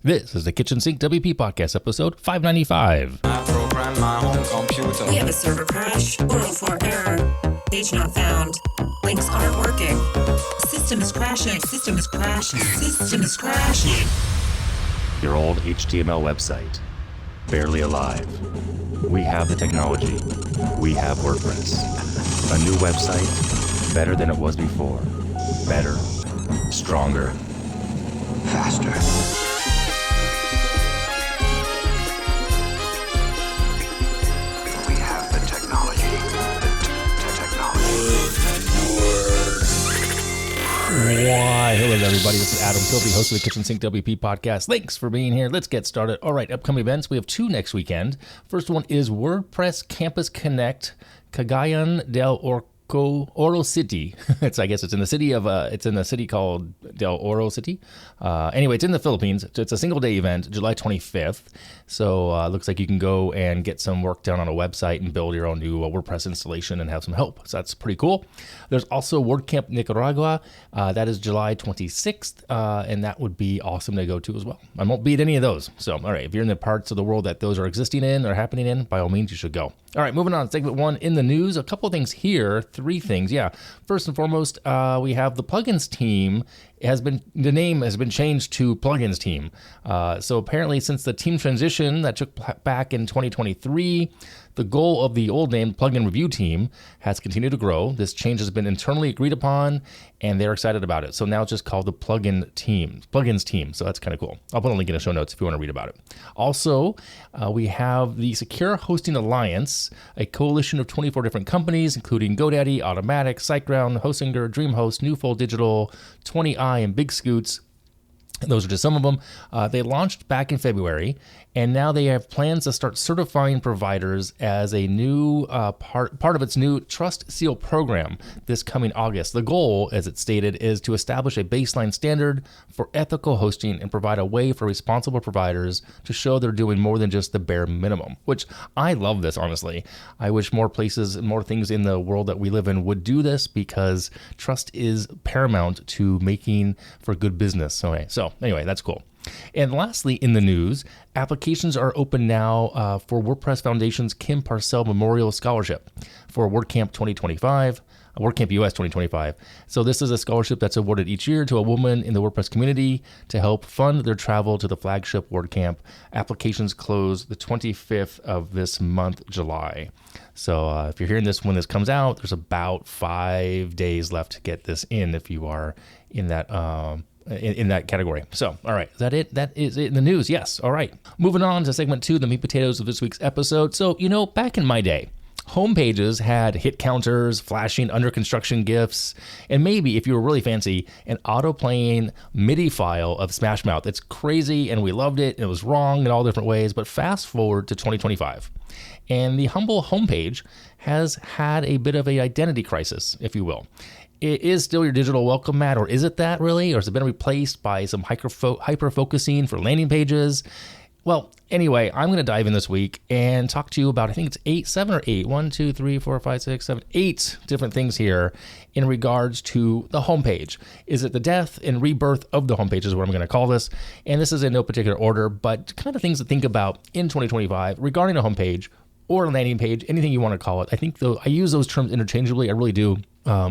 This is the Kitchen Sink WP Podcast, episode 595. I program my home computer. We have a server crash, 404 error, page not found, links aren't working, system is crashing, system is crashing, system is crashing. Your old HTML website, barely alive. We have the technology. We have WordPress. A new website, better than it was before. Better, stronger, faster. We have the technology. Why, hello everybody, this is Adam Kilby, host of the Kitchen Sink WP Podcast. Thanks for being here. Let's get started. All right, upcoming events. We have two next weekend. First one is WordPress Campus Connect, Cagayan del Oro City. I guess it's in the city called Del Oro City. Anyway, it's in the Philippines. It's a single day event, July 25th. So looks like you can go and get some work done on a website and build your own new WordPress installation and have some help. So that's pretty cool. There's also WordCamp Nicaragua. That is July 26th. And that would be awesome to go to as well. I won't beat any of those. So, all right, if you're in the parts of the world that those are existing in or happening in, by all means, you should go. All right, moving on. Segment one in the news. A couple things here. Three things. Yeah. First and foremost, we have the plugins team. The name has been changed to plugins team. So apparently since the team transition that took back in 2023, the goal of the old name plugin review team has continued to grow. This change has been internally agreed upon and they're excited about it. So now it's just called the plugins team. So that's kind of cool. I'll put a link in the show notes if you want to read about it. Also, we have the Secure Hosting Alliance, a coalition of 24 different companies, including GoDaddy, Automatic, SiteGround, Hostinger, DreamHost, Newfold Digital, 20i, and Big Scoots. Those are just some of them. They launched back in February, and now they have plans to start certifying providers as a new part of its new Trust Seal program this coming August. The goal, as it stated, is to establish a baseline standard for ethical hosting and provide a way for responsible providers to show they're doing more than just the bare minimum, which I love this, honestly. I wish more places and more things in the world that we live in would do this because trust is paramount to making for good business. So anyway, that's cool. And lastly, in the news, applications are open now for WordPress Foundation's Kim Parsell Memorial Scholarship for WordCamp 2025, WordCamp US 2025. So this is a scholarship that's awarded each year to a woman in the WordPress community to help fund their travel to the flagship WordCamp. Applications close the 25th of this month, July. So if you're hearing this when this comes out, there's about 5 days left to get this in if you are in that in that category. So, all right, is that it? That is it in the news. Yes. All right. Moving on to segment two, the meat potatoes of this week's episode. So, back in my day, homepages had hit counters, flashing under construction GIFs, and maybe, if you were really fancy, an auto-playing MIDI file of Smash Mouth. It's crazy, and we loved it. It was wrong in all different ways, but fast forward to 2025. And the humble homepage has had a bit of an identity crisis, if you will. It is still your digital welcome mat, or is it that really? Or has it been replaced by some hyper-focusing for landing pages? Well, anyway, I'm going to dive in this week and talk to you about, I think it's 8 different things here in regards to the homepage. Is it the death and rebirth of the homepage is what I'm going to call this. And this is in no particular order, but kind of things to think about in 2025 regarding a homepage or a landing page, anything you want to call it. I think I use those terms interchangeably. I really do.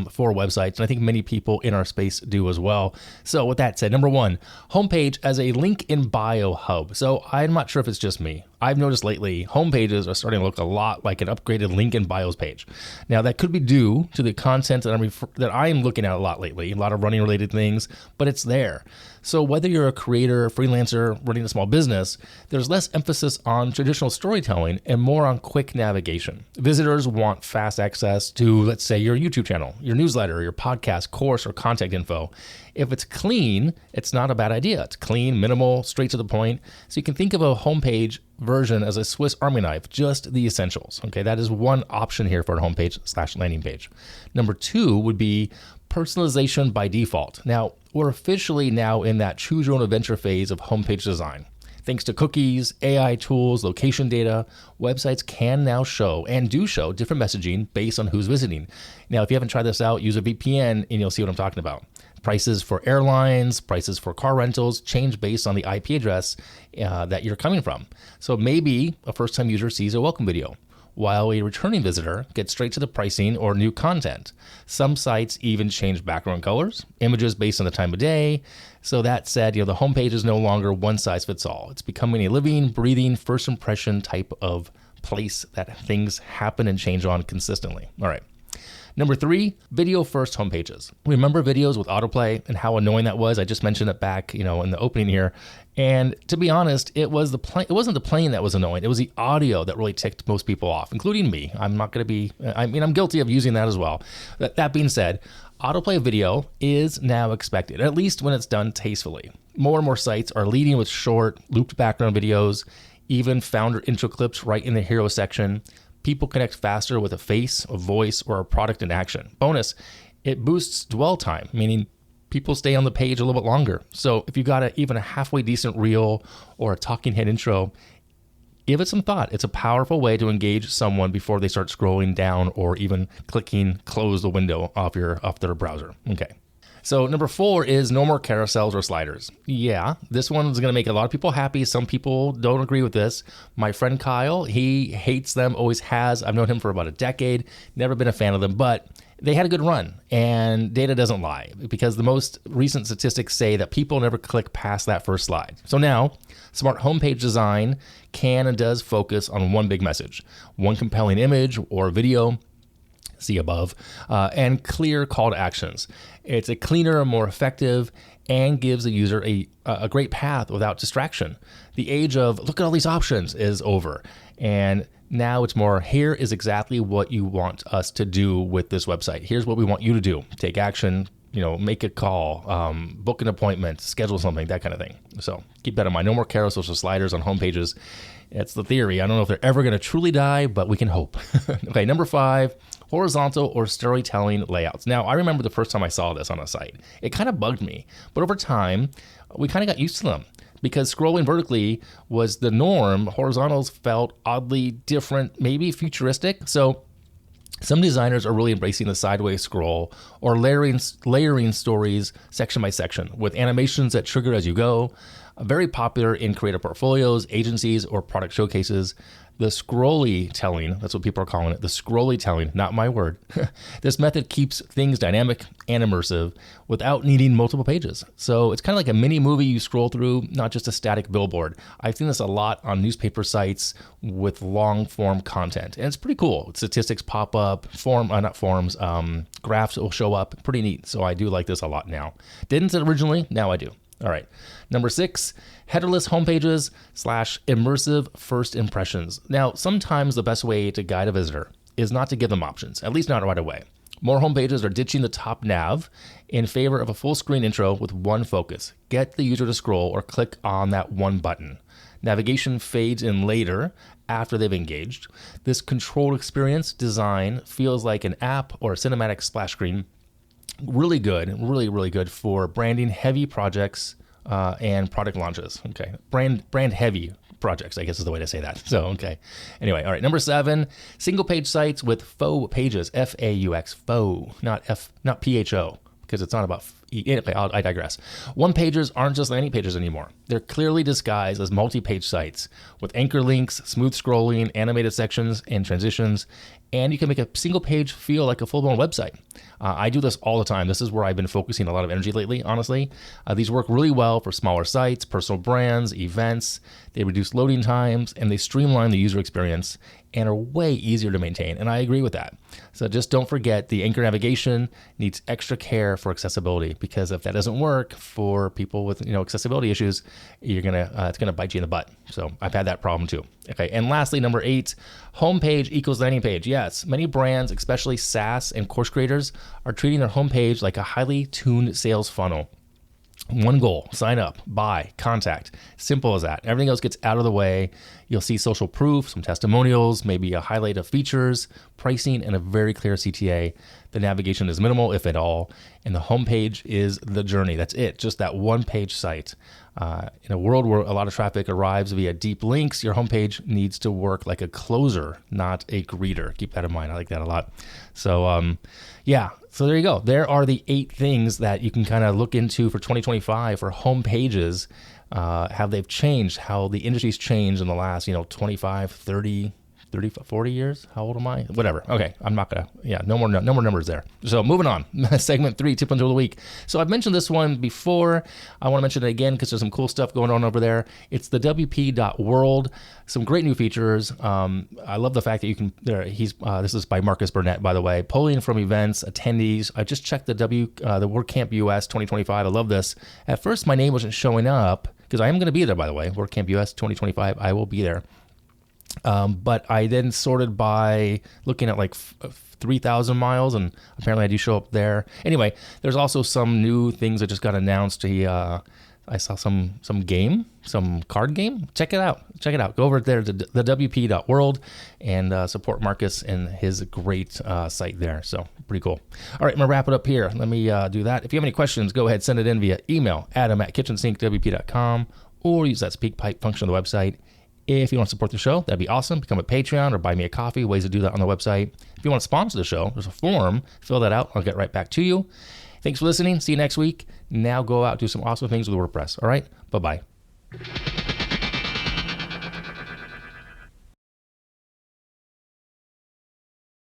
For websites, and I think many people in our space do as well. So with that said, number one, homepage as a link in bio hub. So I'm not sure if it's just me. I've noticed lately homepages are starting to look a lot like an upgraded link in bios page. Now that could be due to the content that I'm looking at a lot lately, a lot of running related things, but it's there. So whether you're a creator, freelancer, running a small business, there's less emphasis on traditional storytelling and more on quick navigation. Visitors want fast access to, let's say, your YouTube channel, your newsletter, your podcast, course, or contact info. If it's clean, it's not a bad idea. It's clean, minimal, straight to the point. So you can think of a homepage version as a Swiss Army knife, just the essentials. Okay, that is one option here for a homepage / landing page. Number two would be personalization by default. Now, we're officially now in that choose your own adventure phase of homepage design. Thanks to cookies, AI tools, location data, websites can now show and do show different messaging based on who's visiting. Now, if you haven't tried this out, use a VPN and you'll see what I'm talking about. Prices for airlines, prices for car rentals change based on the IP address that you're coming from. So maybe a first-time user sees a welcome video, while a returning visitor gets straight to the pricing or new content. Some sites even change background colors, images based on the time of day. So that said, the homepage is no longer one size fits all. It's becoming a living, breathing, first impression type of place that things happen and change on consistently. All right. Number 3, video first homepages. Remember videos with autoplay and how annoying that was? I just mentioned it back, in the opening here. And to be honest, it wasn't the playing that was annoying. It was the audio that really ticked most people off, including me. I'm guilty of using that as well. That being said, autoplay video is now expected, at least when it's done tastefully. More and more sites are leading with short, looped background videos, even founder intro clips right in the hero section. People connect faster with a face, a voice, or a product in action. Bonus, it boosts dwell time, meaning people stay on the page a little bit longer. So if you got even a halfway decent reel or a talking head intro, give it some thought. It's a powerful way to engage someone before they start scrolling down or even clicking close the window off their browser. Okay. So number 4 is no more carousels or sliders. Yeah, this one's going to make a lot of people happy. Some people don't agree with this. My friend Kyle, he hates them, always has. I've known him for about a decade, never been a fan of them, but they had a good run, and data doesn't lie because the most recent statistics say that people never click past that first slide. So now, smart homepage design can and does focus on one big message, one compelling image or video, see above, and clear call to actions. It's a cleaner, more effective, and gives the user a great path without distraction. The age of look at all these options is over, and now it's more, here is exactly what you want us to do with this website. Here's what we want you to do. Take action, make a call, book an appointment, schedule something, that kind of thing. So keep that in mind. No more carousels or sliders on homepages. It's the theory. I don't know if they're ever going to truly die, but we can hope. Okay, number 5, horizontal or storytelling layouts. Now, I remember the first time I saw this on a site. It kind of bugged me, but over time, we kind of got used to them because scrolling vertically was the norm. Horizontals felt oddly different, maybe futuristic. So some designers are really embracing the sideways scroll or layering stories section by section with animations that trigger as you go. Very popular in creative portfolios, agencies, or product showcases. The scrolly telling, that's what people are calling it, the scrolly telling, not my word. This method keeps things dynamic and immersive without needing multiple pages. So it's kind of like a mini movie you scroll through, not just a static billboard. I've seen this a lot on newspaper sites with long form content, and it's pretty cool. Statistics pop up, graphs will show up, pretty neat. So I do like this a lot now. Didn't originally, now I do. All right. Number 6, headerless homepages / immersive first impressions. Now, sometimes the best way to guide a visitor is not to give them options, at least not right away. More homepages are ditching the top nav in favor of a full screen intro with one focus. Get the user to scroll or click on that one button. Navigation fades in later after they've engaged. This controlled experience design feels like an app or a cinematic splash screen. Really good, really good for branding heavy projects and product launches. Okay, brand heavy projects, I guess is the way to say that. So, okay. Anyway, all right. Number 7, single page sites with faux pages, FAUX, faux, not PHO, because it's not about. I digress. One pages aren't just landing pages anymore. They're clearly disguised as multi-page sites with anchor links, smooth scrolling, animated sections, and transitions. And you can make a single page feel like a full-blown website. I do this all the time. This is where I've been focusing a lot of energy lately, honestly. These work really well for smaller sites, personal brands, events. They reduce loading times, and they streamline the user experience and are way easier to maintain. And I agree with that. So just don't forget the anchor navigation needs extra care for accessibility, because if that doesn't work for people with accessibility issues, it's gonna bite you in the butt. So I've had that problem too. Okay, and lastly, number 8, homepage equals landing page. Yes, many brands, especially SaaS and course creators, are treating their homepage like a highly tuned sales funnel. One goal, sign up, buy, contact. Simple as that. Everything else gets out of the way. You'll see social proof, some testimonials, maybe a highlight of features, pricing, and a very clear CTA. The navigation is minimal, if at all, and the homepage is the journey. That's it, just that one-page site. In a world where a lot of traffic arrives via deep links, your homepage needs to work like a closer, not a greeter. Keep that in mind. I like that a lot. So, so there you go. There are the 8 things that you can kind of look into for 2025 for home pages, how they've changed, how the industry's changed in the last, 25, 30, 40 years. How old am I? Whatever. Okay. I'm not going to, no more numbers there. So moving on. Segment 3, tip of the week. So I've mentioned this one before. I want to mention it again because there's some cool stuff going on over there. It's the WP.world. Some great new features. I love the fact that you can, this is by Marcus Burnett, by the way, polling from events, attendees. I just checked the WordCamp US 2025. I love this. At first, my name wasn't showing up because I am going to be there, by the way. WordCamp US 2025. I will be there. But I then sorted by looking at like 3,000 miles, and apparently I do show up there. Anyway, there's also some new things that just got announced. I saw some card game. Check it out. Go over there to the WP.world and support Marcus and his great site there. So pretty cool. All right, I'm going to wrap it up here. Let me do that. If you have any questions, go ahead, send it in via email, adam@KitchensinkWP.com, or use that speak pipe function on the website. If you want to support the show, that'd be awesome. Become a Patreon or buy me a coffee. Ways to do that on the website. If you want to sponsor the show, there's a form. Fill that out. I'll get right back to you. Thanks for listening. See you next week. Now go out and do some awesome things with WordPress. All right? Bye-bye.